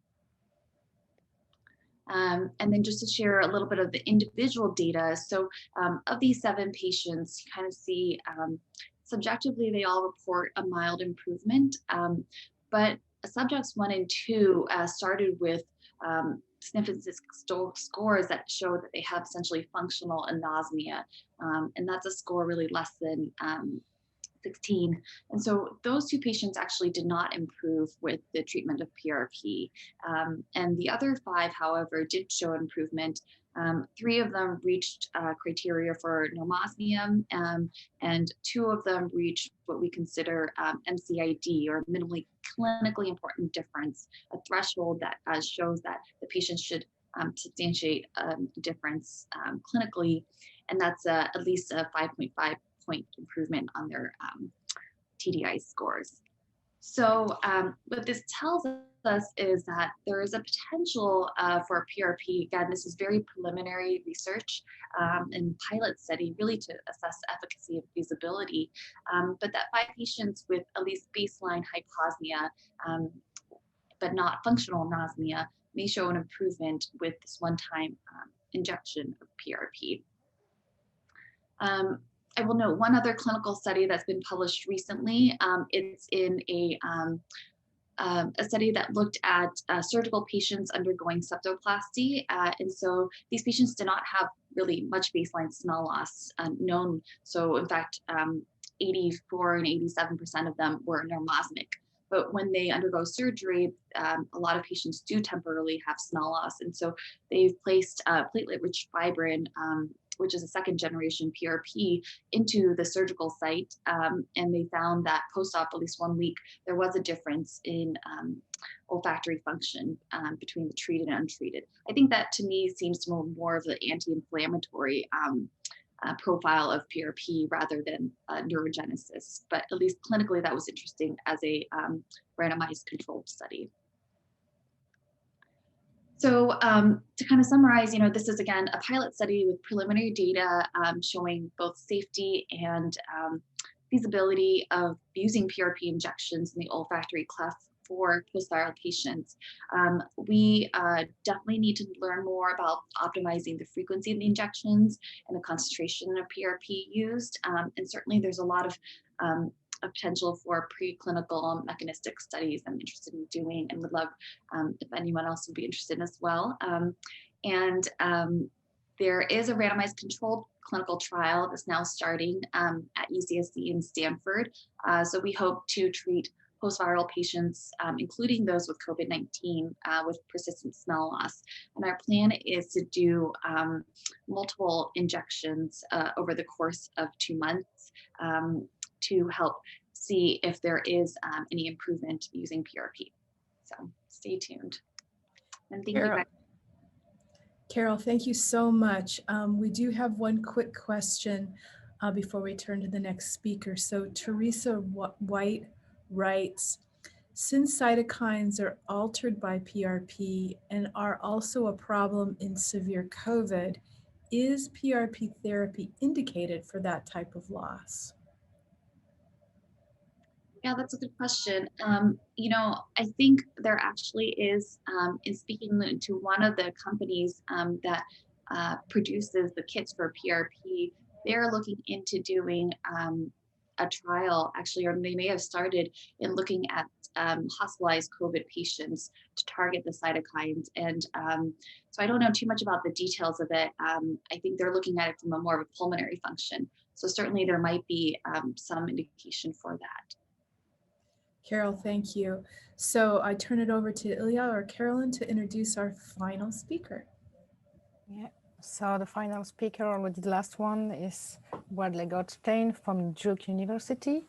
And then just to share a little bit of the individual data. So of these 7 patients, you kind of see subjectively, they all report a mild improvement, but subjects 1 and 2 started with significant scores that show that they have essentially functional anosmia. And that's a score really less than 16. And so those 2 patients actually did not improve with the treatment of PRP. And the other 5, however, did show improvement. 3 of them reached criteria for normosmia, and 2 of them reached what we consider MCID, or minimally clinically important difference, a threshold that shows that the patient should substantiate a difference clinically, and that's at least a 5.5 point improvement on their TDI scores. So what this tells us is that there is a potential for PRP. Again, this is very preliminary research and pilot study really to assess efficacy and feasibility, but that 5 patients with at least baseline hyposmia, but not functional anosmia, may show an improvement with this one-time injection of PRP. I will note one other clinical study that's been published recently. It's in a study that looked at surgical patients undergoing septoplasty. And so these patients did not have really much baseline smell loss known. So in fact, 84 and 87% of them were normosmic. But when they undergo surgery, a lot of patients do temporarily have smell loss. And so they've placed platelet-rich fibrin, which is a 2nd generation PRP, into the surgical site. And they found that post-op, at least 1 week, there was a difference in olfactory function between the treated and untreated. I think that to me seems to be more of the anti-inflammatory profile of PRP rather than neurogenesis. But at least clinically, that was interesting as a randomized controlled study. So to kind of summarize, this is again a pilot study with preliminary data showing both safety and feasibility of using PRP injections in the olfactory cleft for post-viral patients. We definitely need to learn more about optimizing the frequency of the injections and the concentration of PRP used. And certainly there's a lot of a potential for preclinical mechanistic studies I'm interested in doing, and would love if anyone else would be interested in as well. There is a randomized controlled clinical trial that's now starting at UCSD in Stanford. So we hope to treat post-viral patients, including those with COVID-19 with persistent smell loss. And our plan is to do multiple injections over the course of 2 months to help see if there is any improvement using PRP. So stay tuned. And thank you guys.
Carol, thank you so much. We do have one quick question before we turn to the next speaker. So Teresa White writes, since cytokines are altered by PRP and are also a problem in severe COVID, is PRP therapy indicated for that type of loss?
Yeah, that's a good question. I think there actually is, in speaking to one of the companies that produces the kits for PRP, they're looking into doing a trial, actually, or they may have started in looking at hospitalized COVID patients to target the cytokines. And so I don't know too much about the details of it. I think they're looking at it from a more of a pulmonary function. So certainly there might be some indication for that.
Carol, thank you. So I turn it over to Ilya or Carolyn to introduce our final speaker.
Yeah, so the final speaker, already the last one, is Bradley Goldstein from Duke University.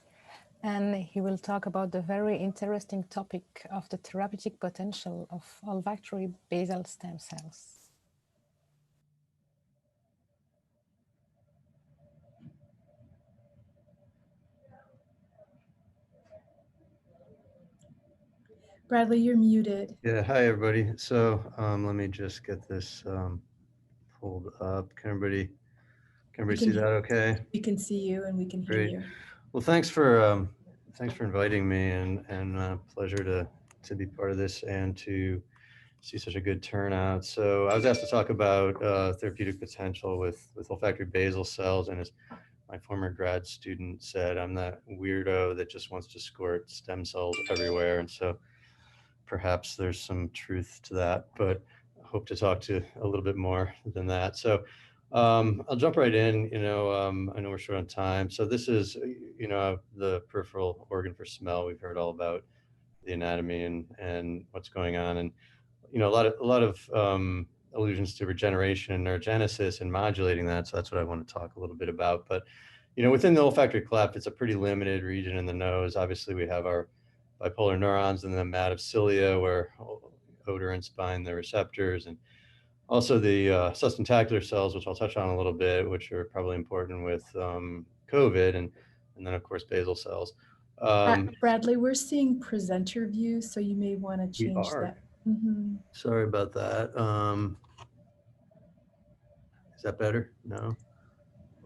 And he will talk about the very interesting topic of the therapeutic potential of olfactory basal stem cells.
Bradley, you're muted.
Yeah, hi everybody. So let me just get this pulled up. Can everybody see that okay?
We can see you and we can hear you.
Well, thanks for thanks for inviting me, and pleasure to be part of this and to see such a good turnout. So I was asked to talk about therapeutic potential with olfactory basal cells, and as my former grad student said, I'm that weirdo that just wants to squirt stem cells everywhere, and so perhaps there's some truth to that, but I hope to talk to a little bit more than that. So I'll jump right in. I know we're short on time. So this is, the peripheral organ for smell. We've heard all about the anatomy and what's going on, and a lot of allusions to regeneration and neurogenesis and modulating that. So that's what I want to talk a little bit about. But within the olfactory cleft, it's a pretty limited region in the nose. Obviously, we have our bipolar neurons and the mat of cilia, where odorants bind the receptors, and also the sustentacular cells, which I'll touch on a little bit, which are probably important with COVID, and then of course basal cells.
Bradley, we're seeing presenter view, so you may want to change that.
Sorry about that. Is that better? No.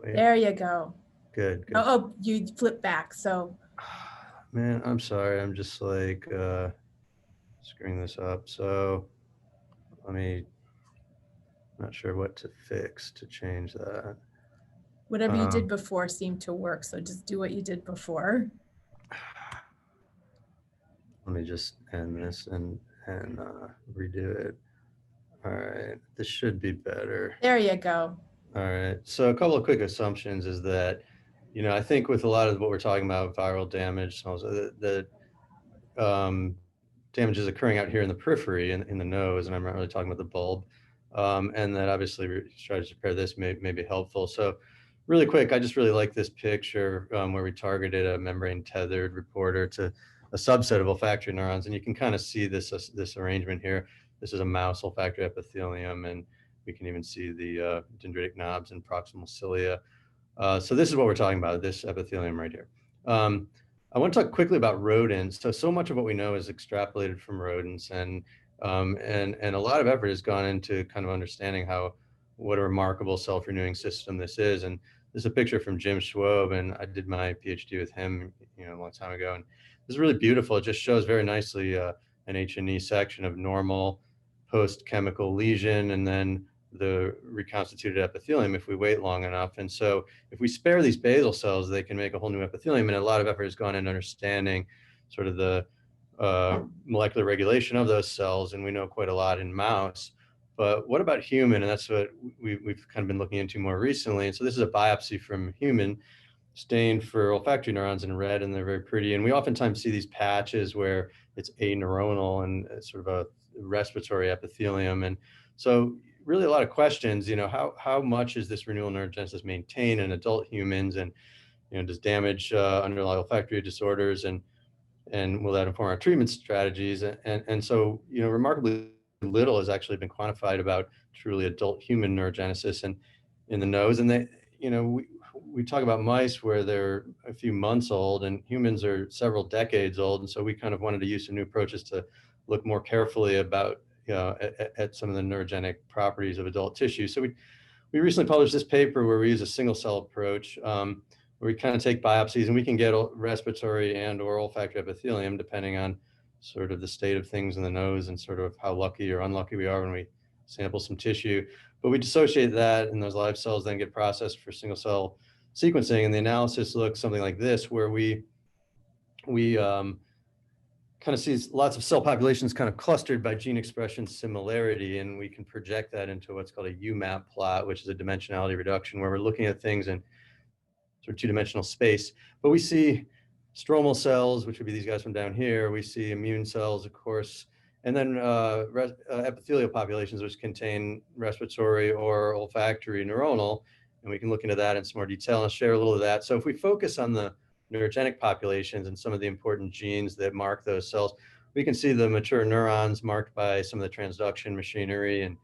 Wait.
There you go.
Good.
Oh, you flip back. So.
Man, I'm sorry. I'm just like screwing this up. So not sure what to fix to change that.
Whatever you did before seemed to work. So just do what you did before.
Let me just end this and redo it. All right, this should be better.
There you go.
All right, so a couple of quick assumptions is that, I think with a lot of what we're talking about, viral damage, the damage is occurring out here in the periphery, in the nose, and I'm not really talking about the bulb, and that obviously strategies to repair this may be helpful. So really quick, I just really like this picture where we targeted a membrane tethered reporter to a subset of olfactory neurons, and you can kind of see this arrangement here. This is a mouse olfactory epithelium, and we can even see the dendritic knobs and proximal cilia. So this is what we're talking about, this epithelium right here. I want to talk quickly about rodents. So much of what we know is extrapolated from rodents, and a lot of effort has gone into kind of understanding what a remarkable self-renewing system this is. And this is a picture from Jim Schwob, and I did my Ph.D. with him, a long time ago. And this is really beautiful. It just shows very nicely an H&E section of normal post-chemical lesion, and then the reconstituted epithelium if we wait long enough. And so if we spare these basal cells, they can make a whole new epithelium. And a lot of effort has gone into understanding sort of the molecular regulation of those cells. And we know quite a lot in mouse. But what about human? And that's what we've kind of been looking into more recently. And so this is a biopsy from human, stained for olfactory neurons in red, and they're very pretty. And we oftentimes see these patches where it's aneuronal and sort of a respiratory epithelium. And so really a lot of questions, how much is this renewal neurogenesis maintained in adult humans, and does damage underlie olfactory disorders, and will that inform our treatment strategies? And so remarkably little has actually been quantified about truly adult human neurogenesis and in the nose. And they, we talk about mice where they're a few months old, and humans are several decades old. And so we kind of wanted to use some new approaches to look more carefully about at some of the neurogenic properties of adult tissue. So we recently published this paper where we use a single cell approach, where we kind of take biopsies, and we can get respiratory and or olfactory epithelium depending on sort of the state of things in the nose and sort of how lucky or unlucky we are when we sample some tissue. But we dissociate that, and those live cells then get processed for single cell sequencing. And the analysis looks something like this, where we kind of sees lots of cell populations kind of clustered by gene expression similarity, and we can project that into what's called a UMAP plot, which is a dimensionality reduction, where we're looking at things in sort of two-dimensional space. But we see stromal cells, which would be these guys from down here. We see immune cells, of course, and then epithelial populations, which contain respiratory or olfactory neuronal, and we can look into that in some more detail, and I'll share a little of that. So if we focus on the neurogenic populations and some of the important genes that mark those cells, we can see the mature neurons marked by some of the transduction machinery, and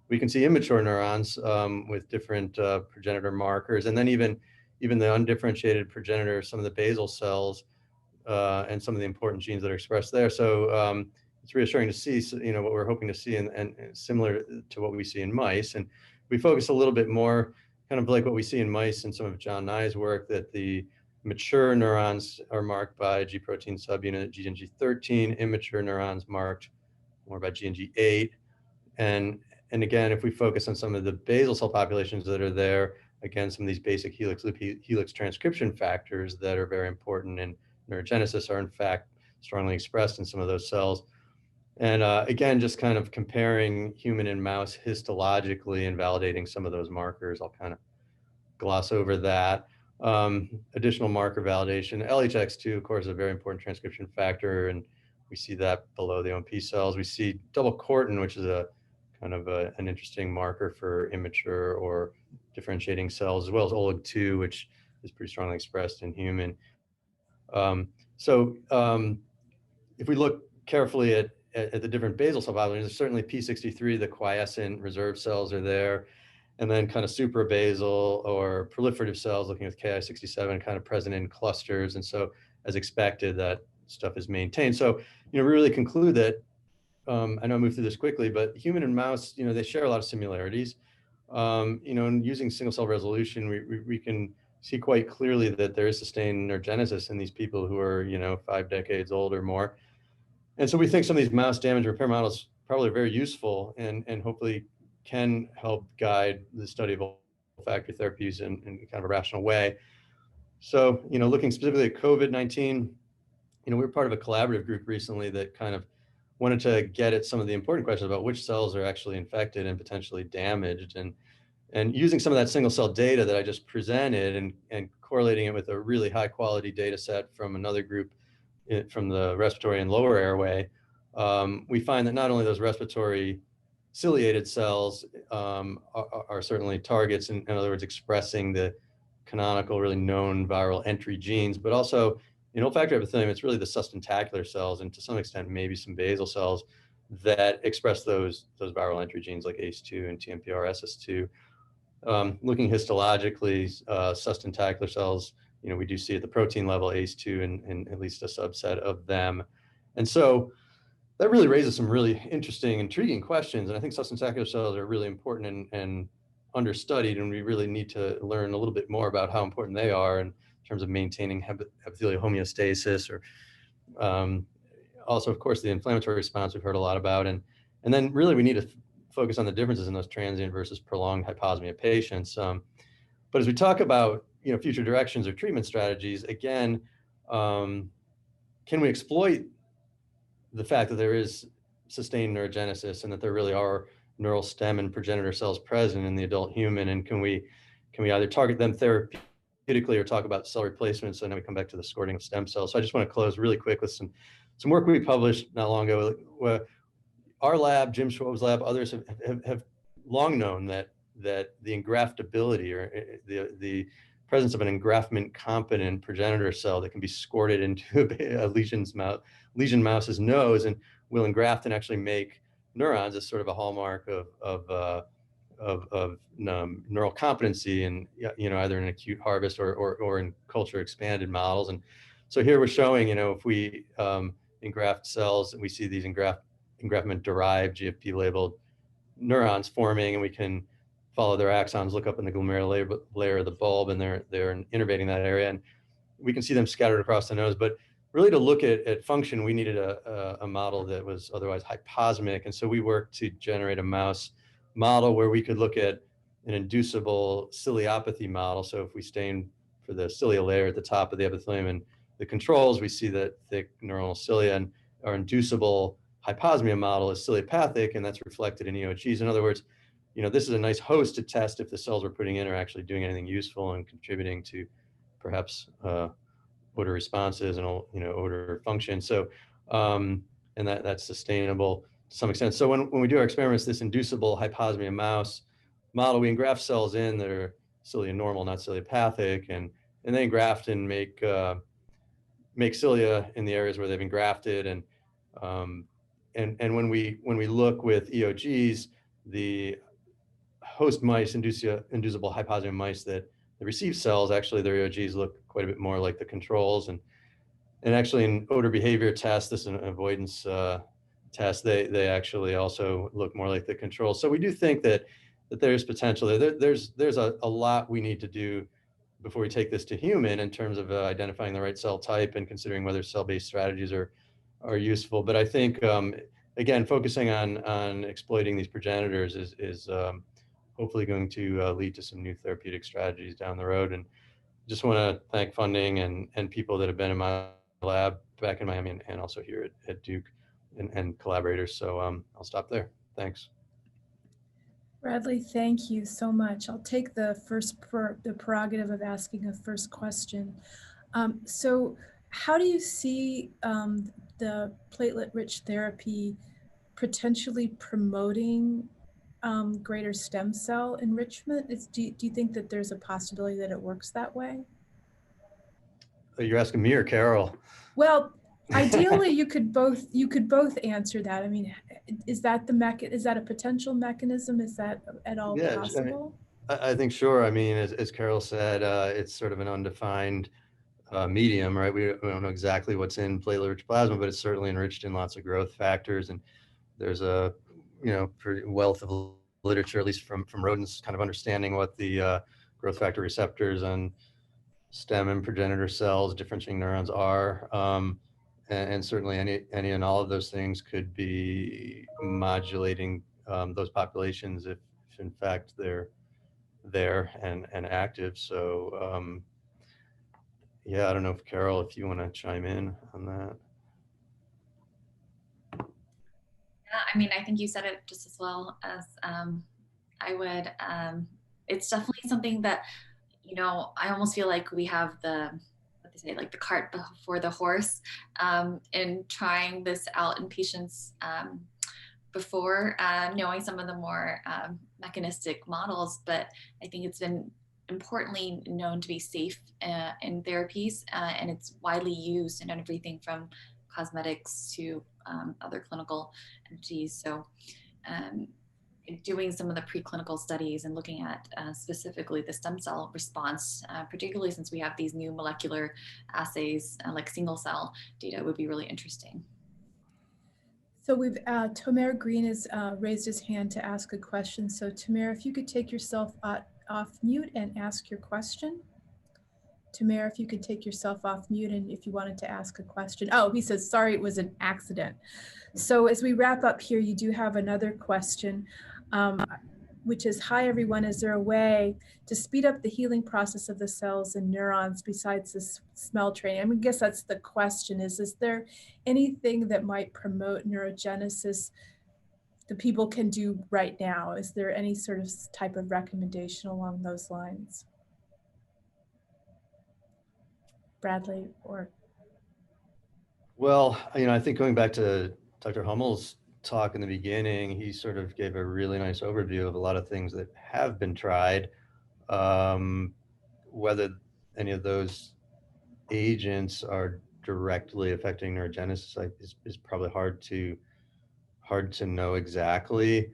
we can see immature neurons with different progenitor markers, and then even the undifferentiated progenitor, some of the basal cells, and some of the important genes that are expressed there. So it's reassuring to see, what we're hoping to see, and similar to what we see in mice. And we focus a little bit more, kind of like what we see in mice in some of John Nye's work, that the Mature neurons are marked by G protein subunit GNG13, immature neurons marked more by GNG8. And again, if we focus on some of the basal cell populations that are there, again, some of these basic helix loop helix transcription factors that are very important in neurogenesis are in fact strongly expressed in some of those cells. And again, just kind of comparing human and mouse histologically and validating some of those markers. I'll kind of gloss over that. Additional marker validation. LHX2, of course, is a very important transcription factor, and we see that below the OMP cells. We see double cortin, which is a kind of an interesting marker for immature or differentiating cells, as well as OLIG2, which is pretty strongly expressed in human. If we look carefully at the different basal cell populations, there's certainly P63, the quiescent reserve cells are there, and then kind of suprabasal or proliferative cells, looking at Ki67, kind of present in clusters. And so, as expected, that stuff is maintained. So, we really conclude that, I know I moved through this quickly, but human and mouse, they share a lot of similarities. And using single cell resolution, we can see quite clearly that there is sustained neurogenesis in these people who are, 5 decades old or more. And so we think some of these mouse damage repair models probably are very useful and hopefully can help guide the study of olfactory therapies in kind of a rational way. So, looking specifically at COVID-19, we were part of a collaborative group recently that kind of wanted to get at some of the important questions about which cells are actually infected and potentially damaged. And using some of that single cell data that I just presented and correlating it with a really high quality data set from another group from the respiratory and lower airway, we find that not only those respiratory ciliated cells are certainly targets, in other words, expressing the canonical, really known viral entry genes, but also in olfactory epithelium, it's really the sustentacular cells, and to some extent, maybe some basal cells that express those viral entry genes like ACE2 and TMPRSS2. Looking histologically, sustentacular cells, we do see at the protein level ACE2 and at least a subset of them. And so that really raises some really interesting, intriguing questions. And I think sustentacular cells are really important and understudied, and we really need to learn a little bit more about how important they are in terms of maintaining epithelial homeostasis, or also, of course, the inflammatory response we've heard a lot about. And then really we need to focus on the differences in those transient versus prolonged hyposmia patients. But as we talk about future directions or treatment strategies, again, can we exploit the fact that there is sustained neurogenesis and that there really are neural stem and progenitor cells present in the adult human, and can we either target them therapeutically or talk about cell replacement? So now we come back to the sorting of stem cells. So I just want to close really quick with some work we published not long ago. Our lab, Jim Schwab's lab, others have long known that the engraftability, or the presence of an engraftment competent progenitor cell that can be squirted into a lesion mouse's nose and will engraft and actually make neurons is sort of a hallmark of neural competency, and either in acute harvest or in culture expanded models. And so here we're showing, if we engraft cells, we see these engraftment derived GFP labeled neurons forming, and we can follow their axons, look up in the glomerular layer of the bulb, and they're innervating that area, and we can see them scattered across the nose. But really, to look at function, we needed a model that was otherwise hyposmic, and so we worked to generate a mouse model where we could look at an inducible ciliopathy model. So if we stain for the cilia layer at the top of the epithelium and the controls, we see that thick neuronal cilia, and our inducible hyposmia model is ciliopathic, and that's reflected in EOGs. In other words, this is a nice host to test if the cells we're putting in are actually doing anything useful and contributing to perhaps odor responses and odor function. So, and that's sustainable to some extent. So when we do our experiments, this inducible hyposmia mouse model, we engraft cells in that are cilia normal, not ciliopathic, and they engraft and make cilia in the areas where they've engrafted. And when we look with EOGs, the host mice, inducible hyposmia mice that receive cells, actually their EOGs look quite a bit more like the controls. And actually in odor behavior tests, this is an avoidance test, they actually also look more like the controls. So we do think that there's potential there. There's a lot we need to do before we take this to human in terms of identifying the right cell type and considering whether cell-based strategies are useful. But I think, again, focusing on exploiting these progenitors is hopefully going to lead to some new therapeutic strategies down the road. And just want to thank funding and people that have been in my lab back in Miami and also here at Duke and collaborators. So I'll stop there. Thanks.
Bradley, thank you so much. I'll take the prerogative of asking a first question. So how do you see the platelet-rich therapy potentially promoting greater stem cell enrichment? Do you think that there's a possibility that it works that way?
You're asking me or Carol?
Well, ideally, you could both answer that. I mean, is that a potential mechanism? Is that at all possible?
I think sure. I mean, as Carol said, it's sort of an undefined medium, right? We don't know exactly what's in platelet-rich plasma, but it's certainly enriched in lots of growth factors. And there's a pretty wealth of literature, at least from rodents, kind of understanding what the growth factor receptors on stem and progenitor cells, differentiating neurons are. And certainly any and all of those things could be modulating those populations if in fact they're there and active. So yeah, I don't know if Carol, if you want to chime in on that.
Yeah, I mean, I think you said it just as well as I would. It's definitely something that, I almost feel like we have like the cart before the horse in trying this out in patients before knowing some of the more mechanistic models. But I think it's been importantly known to be safe in therapies, and it's widely used in everything from cosmetics to other clinical entities. So doing some of the preclinical studies and looking at specifically the stem cell response, particularly since we have these new molecular assays like single cell data, would be really interesting.
So we've, Tomer Green has raised his hand to ask a question. So Tomer, if you could take yourself off mute and ask your question. Tomer, if you could take yourself off mute and if you wanted to ask a question. Oh, he says, sorry, it was an accident. So as we wrap up here, you do have another question, which is, hi everyone, is there a way to speed up the healing process of the cells and neurons besides this smell training? I mean, I guess that's the question is there anything that might promote neurogenesis that people can do right now? Is there any sort of type of recommendation along those lines? Bradley or?
Well, I think going back to Dr. Hummel's talk in the beginning, he sort of gave a really nice overview of a lot of things that have been tried. Whether any of those agents are directly affecting neurogenesis is probably hard to know exactly.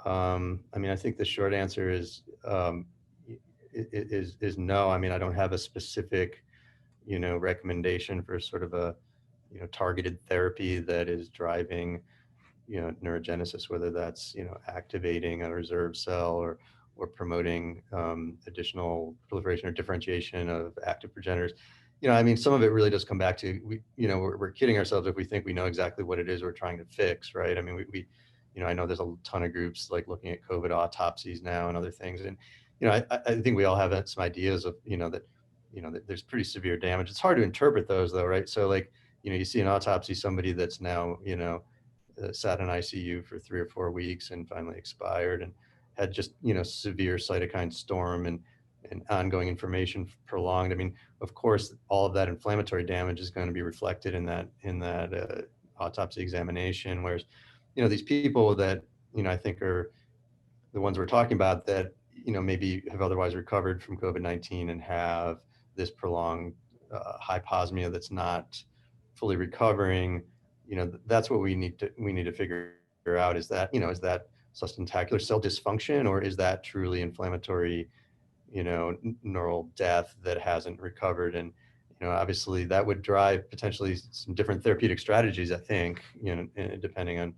I mean, I think the short answer is no. I mean, I don't have a specific recommendation for sort of a targeted therapy that is driving neurogenesis, whether that's activating a reserve cell or promoting additional proliferation or differentiation of active progenitors. I mean, some of it really does come back to we're kidding ourselves if we think we know exactly what it is we're trying to fix, right? I mean, we I know there's a ton of groups like looking at COVID autopsies now and other things, and I think we all have some ideas of that there's pretty severe damage. It's hard to interpret those though, right? So like you see an autopsy, somebody that's now sat in ICU for 3 or 4 weeks and finally expired and had just severe cytokine storm and ongoing inflammation prolonged. I mean, of course, all of that inflammatory damage is going to be reflected in that autopsy examination. Whereas, these people that I think are the ones we're talking about that maybe have otherwise recovered from COVID-19 and have this prolonged hyposmia that's not fully recovering. That's what we need to figure out. Is that is that sustentacular cell dysfunction, or is that truly inflammatory neural death that hasn't recovered? And obviously that would drive potentially some different therapeutic strategies, I think, depending on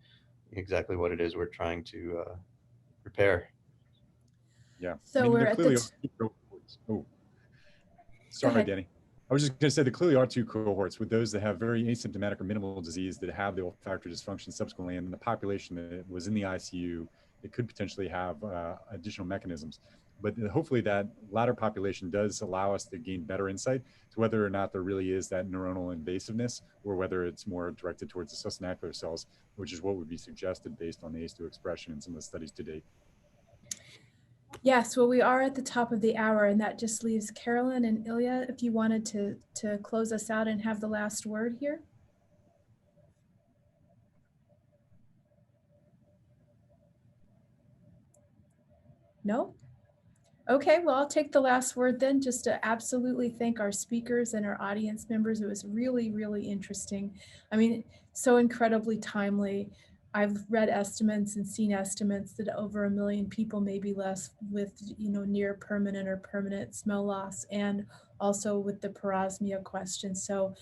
exactly what it is we're trying to repair.
Yeah.
So we're at the
Sorry,
ahead.
Danny. I was just going to say there clearly are two cohorts, with those that have very asymptomatic or minimal disease that have the olfactory dysfunction subsequently, and the population that was in the ICU, it could potentially have additional mechanisms. But hopefully that latter population does allow us to gain better insight to whether or not there really is that neuronal invasiveness, or whether it's more directed towards the succinaculaire cells, which is what would be suggested based on the ACE2 expression in some of the studies to date.
Yes, well, we are at the top of the hour, and that just leaves Carolyn and Ilya, if you wanted to close us out and have the last word here. No? Okay, well, I'll take the last word then, just to absolutely thank our speakers and our audience members. It was really, really interesting. I mean, so incredibly timely. I've read estimates and seen estimates that over 1 million people, maybe less, with near permanent or permanent smell loss, and also with the parosmia question. So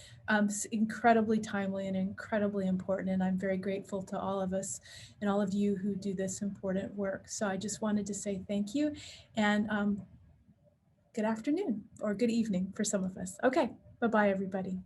incredibly timely and incredibly important. And I'm very grateful to all of us and all of you who do this important work. So I just wanted to say thank you, and good afternoon or good evening for some of us. Okay, bye-bye everybody.